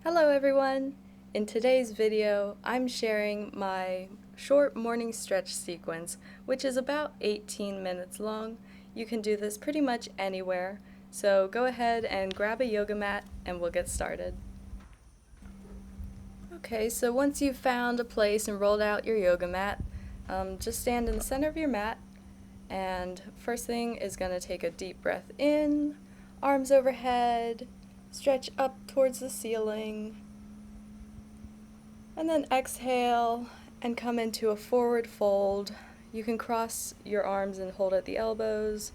Hello everyone! In today's video, I'm sharing my short morning stretch sequence, which is about 18 minutes long. You can do this pretty much anywhere, so go ahead and grab a yoga mat and we'll get started. Okay, so once you've found a place and rolled out your yoga mat, just stand in the center of your mat, and first thing is going to take a deep breath in, arms overhead, stretch up towards the ceiling, and then exhale and come into a forward fold. You can cross your arms and hold at the elbows,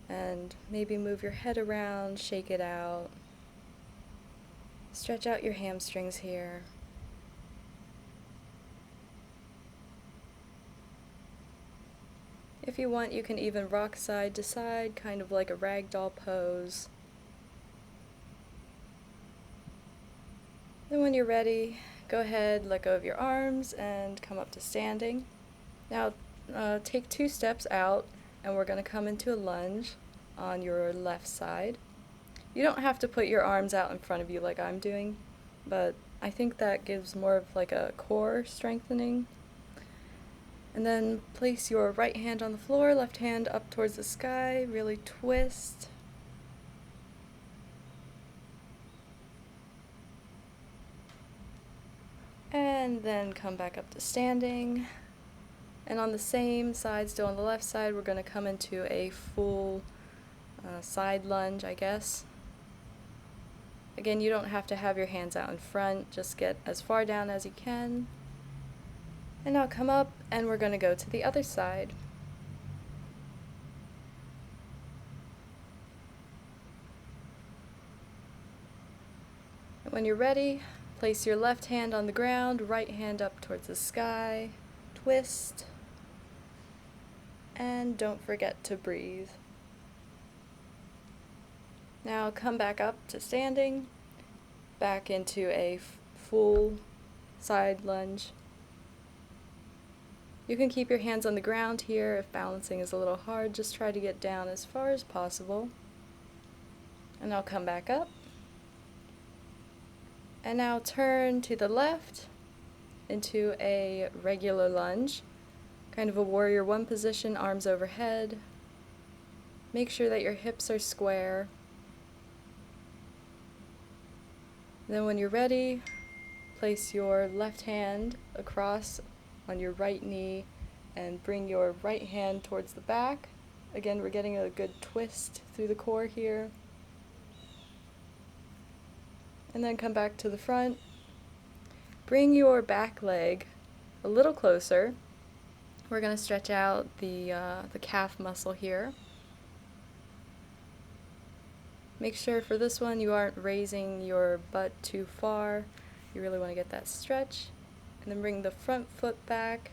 and maybe move your head around, shake it out. Stretch out your hamstrings here. If you want, you can even rock side to side, kind of like a ragdoll pose. Then when you're ready, go ahead, let go of your arms, and come up to standing. Now take 2 steps out, and we're going to come into a lunge on your left side. You don't have to put your arms out in front of you like I'm doing, but I think that gives more of like a core strengthening. And then place your right hand on the floor, left hand up towards the sky, really twist. And then come back up to standing. And on the same side, still on the left side, we're going to come into a full side lunge, I guess. Again, you don't have to have your hands out in front, just get as far down as you can. And now come up, and we're going to go to the other side. And when you're ready, place your left hand on the ground, right hand up towards the sky, twist, and don't forget to breathe. Now come back up to standing, back into a full side lunge. You can keep your hands on the ground here. If balancing is a little hard, just try to get down as far as possible. And I'll come back up. And now turn to the left into a regular lunge, kind of a warrior one position, arms overhead. Make sure that your hips are square. Then when you're ready, place your left hand across on your right knee and bring your right hand towards the back. Again, we're getting a good twist through the core here. And then come back to the front. Bring your back leg a little closer. We're going to stretch out the calf muscle here. Make sure for this one you aren't raising your butt too far. You really want to get that stretch. And then bring the front foot back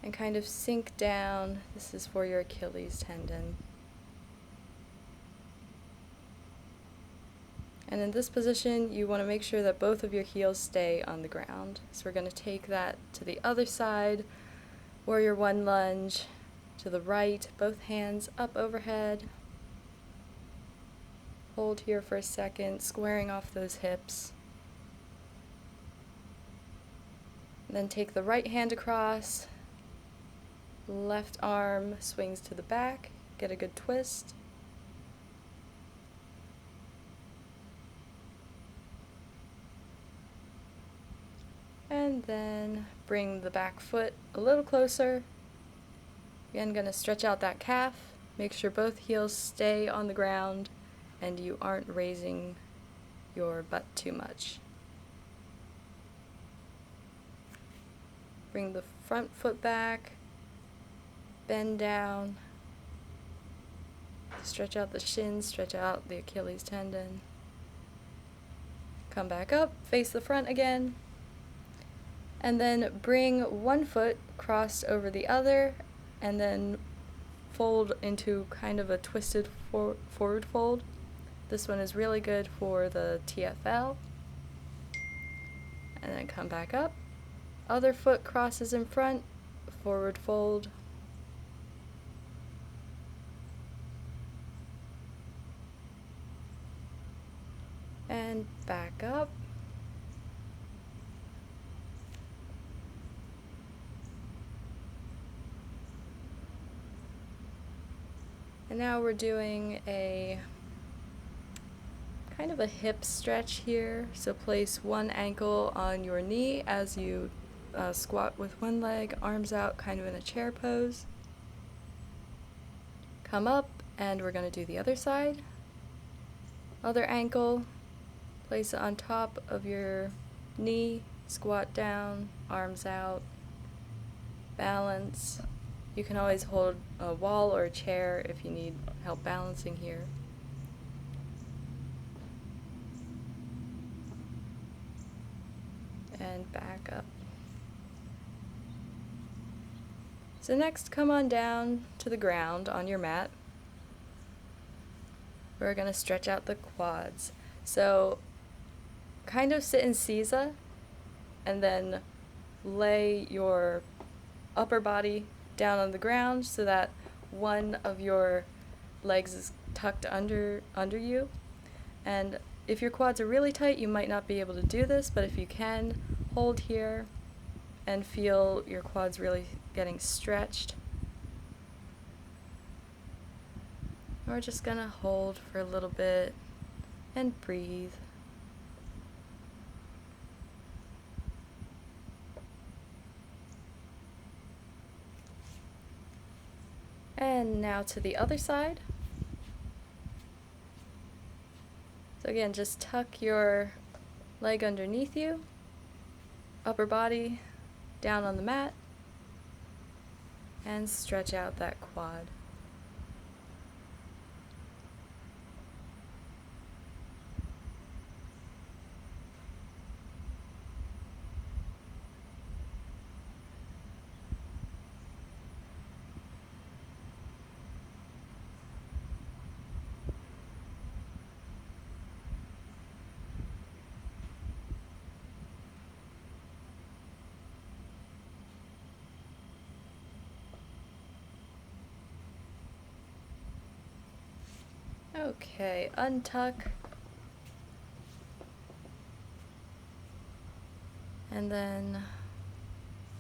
and kind of sink down. This is for your Achilles tendon. And in this position, you want to make sure that both of your heels stay on the ground. So we're going to take that to the other side. Warrior one lunge to the right, both hands up overhead. Hold here for a second, squaring off those hips. And then take the right hand across, left arm swings to the back, get a good twist. And then bring the back foot a little closer. Again, going to stretch out that calf. Make sure both heels stay on the ground and you aren't raising your butt too much. Bring the front foot back, bend down, stretch out the shins, stretch out the Achilles tendon. Come back up, face the front again, and then bring one foot crossed over the other, and then fold into kind of a twisted forward fold. This one is really good for the TFL. And then come back up. Other foot crosses in front, forward fold. And back up. And now we're doing a kind of a hip stretch here. So place one ankle on your knee as you squat with one leg, arms out, kind of in a chair pose. Come up, and we're going to do the other side. Other ankle, place it on top of your knee, squat down, arms out, balance. You can always hold a wall or a chair if you need help balancing here. And back up. So next, come on down to the ground on your mat. We're going to stretch out the quads. So kind of sit in Seiza and then lay your upper body down on the ground so that one of your legs is tucked under you. And if your quads are really tight, you might not be able to do this, but if you can, hold here and feel your quads really getting stretched. We're just gonna hold for a little bit and breathe. And now to the other side. So again, just tuck your leg underneath you, upper body down on the mat, and stretch out that quad. Okay, untuck. And then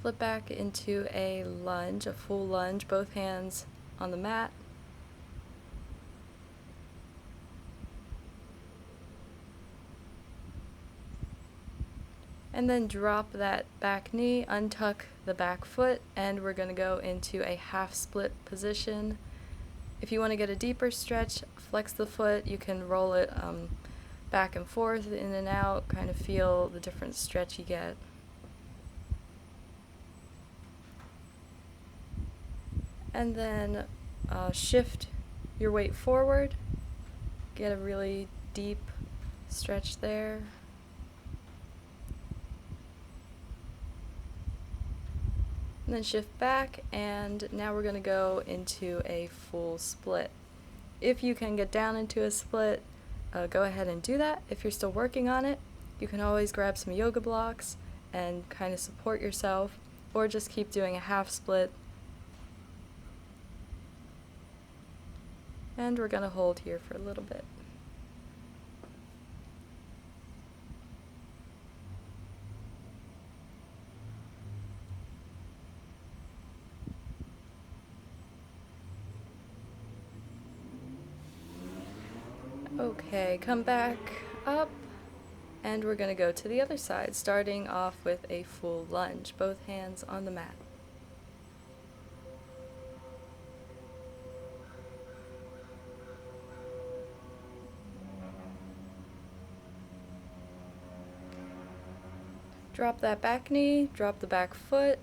flip back into a lunge, a full lunge, both hands on the mat. And then drop that back knee, untuck the back foot, and we're going to go into a half split position. If you want to get a deeper stretch, flex the foot. You can roll it back and forth, in and out, kind of feel the different stretch you get. And then shift your weight forward, get a really deep stretch there. And then shift back, and now we're going to go into a full split. If you can get down into a split, go ahead and do that. If you're still working on it, you can always grab some yoga blocks and kind of support yourself, or just keep doing a half split. And we're going to hold here for a little bit. Okay, come back up, and we're going to go to the other side, starting off with a full lunge, both hands on the mat. Drop that back knee, drop the back foot,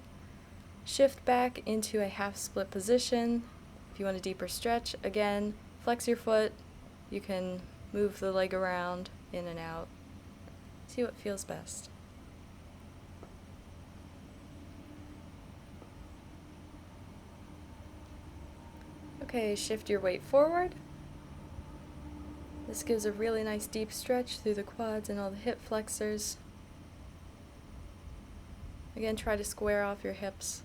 shift back into a half split position. If you want a deeper stretch, again, flex your foot. You can move the leg around, in and out. See what feels best. Okay, shift your weight forward. This gives a really nice deep stretch through the quads and all the hip flexors. Again, try to square off your hips.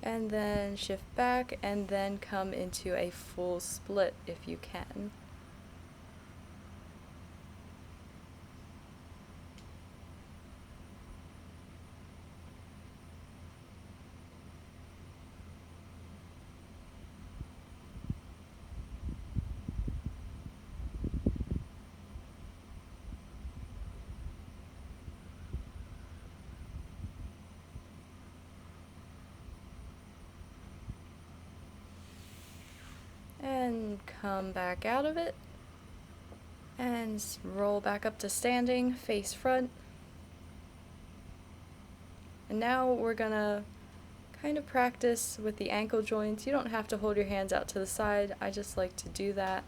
And then shift back, and then come into a full split if you can. and come back out of it. And roll back up to standing, face front. And now we're gonna kind of practice with the ankle joints. You don't have to hold your hands out to the side. I just like to do that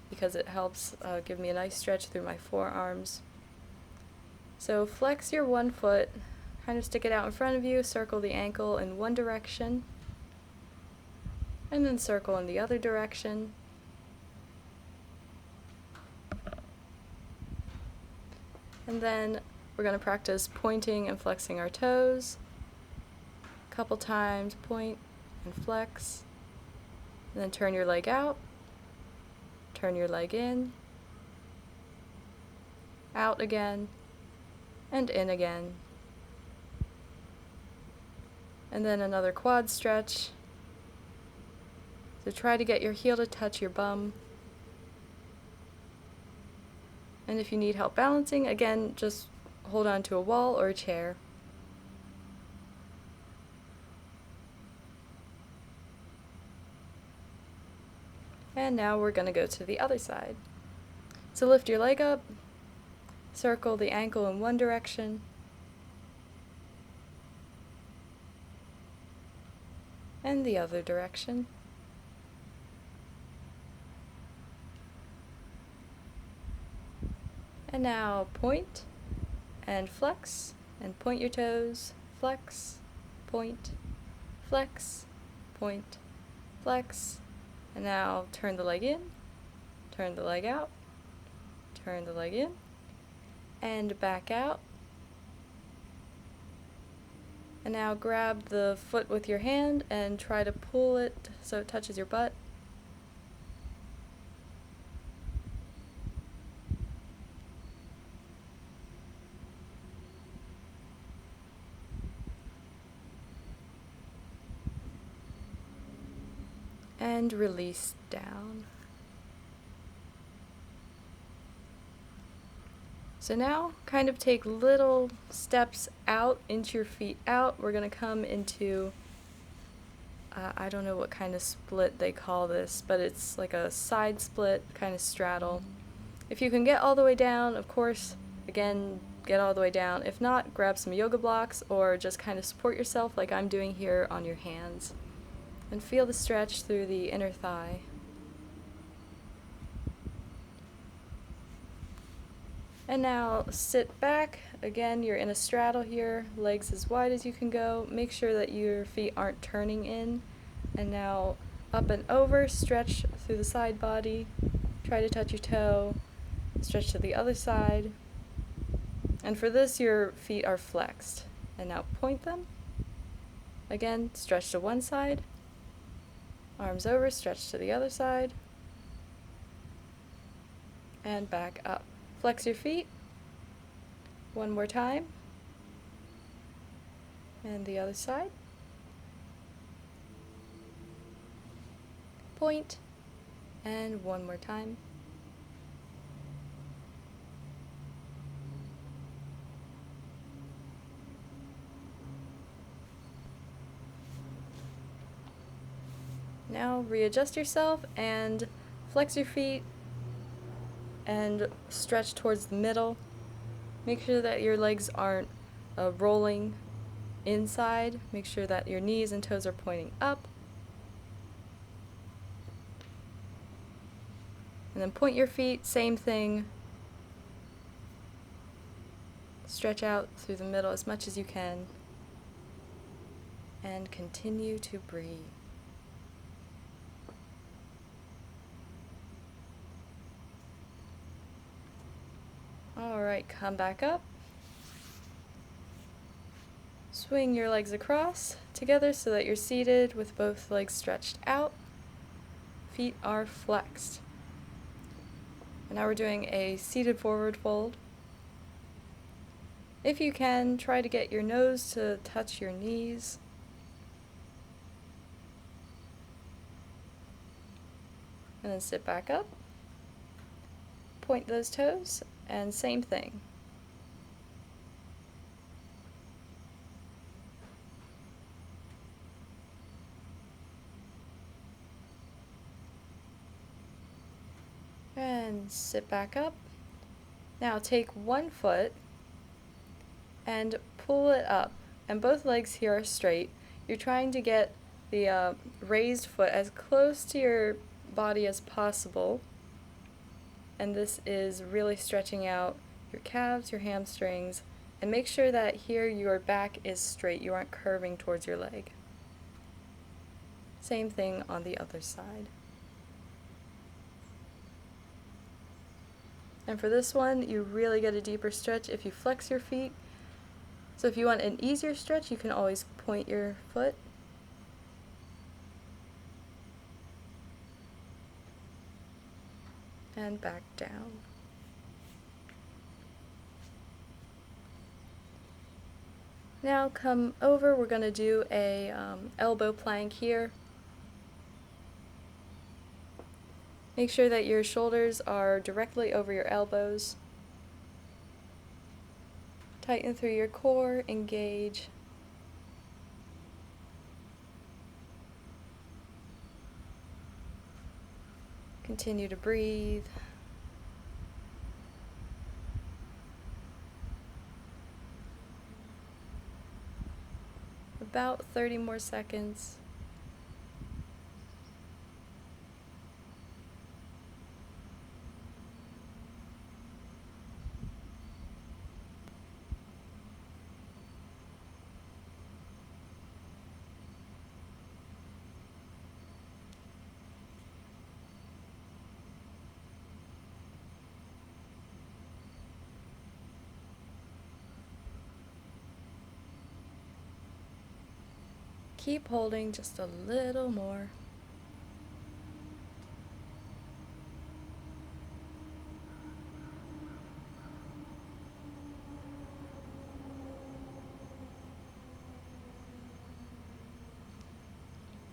because it helps give me a nice stretch through my forearms. So flex your one foot, kind of stick it out in front of you, circle the ankle in one direction, and then circle in the other direction. And then we're going to practice pointing and flexing our toes. A couple times, point and flex. And then turn your leg out, turn your leg in, out again, and in again. And then another quad stretch. So try to get your heel to touch your bum. And if you need help balancing, again, just hold on to a wall or a chair. And now we're going to go to the other side. So lift your leg up, circle the ankle in one direction, and the other direction. And now point and flex, and point your toes, flex, point, flex, point, flex. And now turn the leg in, turn the leg out, turn the leg in, and back out. And now grab the foot with your hand and try to pull it so it touches your butt. And release down. So now kind of take little steps out, inch your feet out. We're going to come into, I don't know what kind of split they call this, but it's like a side split kind of straddle. If you can get all the way down, of course, again, get all the way down. If not, grab some yoga blocks or just kind of support yourself like I'm doing here on your hands. And feel the stretch through the inner thigh. And now sit back. Again, you're in a straddle here, legs as wide as you can go. Make sure that your feet aren't turning in. And now up and over, stretch through the side body. Try to touch your toe. Stretch to the other side. And for this, your feet are flexed. And now point them. Again, stretch to one side. Arms over, stretch to the other side, and back up. Flex your feet, one more time, and the other side. Point, and one more time. Now readjust yourself and flex your feet and stretch towards the middle. Make sure that your legs aren't rolling inside. Make sure that your knees and toes are pointing up. And then point your feet, same thing. Stretch out through the middle as much as you can. And continue to breathe. Alright, come back up. Swing your legs across together so that you're seated with both legs stretched out. Feet are flexed. And now we're doing a seated forward fold. If you can, try to get your nose to touch your knees. And then sit back up. Point those toes, and same thing. and sit back up. Now take one foot and pull it up, and both legs here are straight. You're trying to get the raised foot as close to your body as possible, and this is really stretching out your calves, your hamstrings, and make sure that here your back is straight, you aren't curving towards your leg. Same thing on the other side. And for this one, you really get a deeper stretch if you flex your feet. So if you want an easier stretch, you can always point your foot. And back down. Now come over, we're going to do a elbow plank here. Make sure that your shoulders are directly over your elbows. Tighten through your core, engage. Continue to breathe. About 30 more seconds. Keep holding just a little more.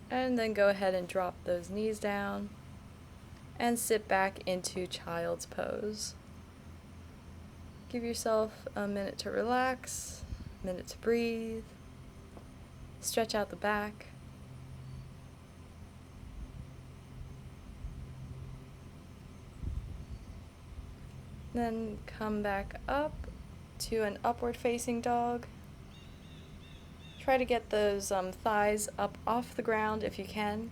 And then go ahead and drop those knees down and sit back into child's pose. Give yourself a minute to relax, a minute to breathe. Stretch out the back. Then come back up to an upward facing dog. Try to get those thighs up off the ground if you can.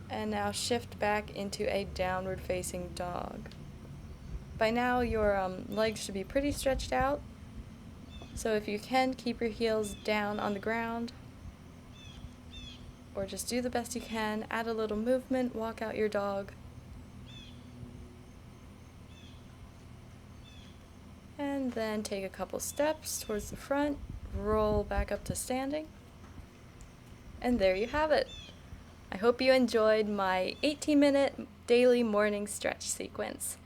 And now shift back into a downward facing dog. By now your legs should be pretty stretched out. So if you can, keep your heels down on the ground, or just do the best you can, add a little movement, walk out your dog. And then take a couple steps towards the front, roll back up to standing, and there you have it. I hope you enjoyed my 18-minute daily morning stretch sequence.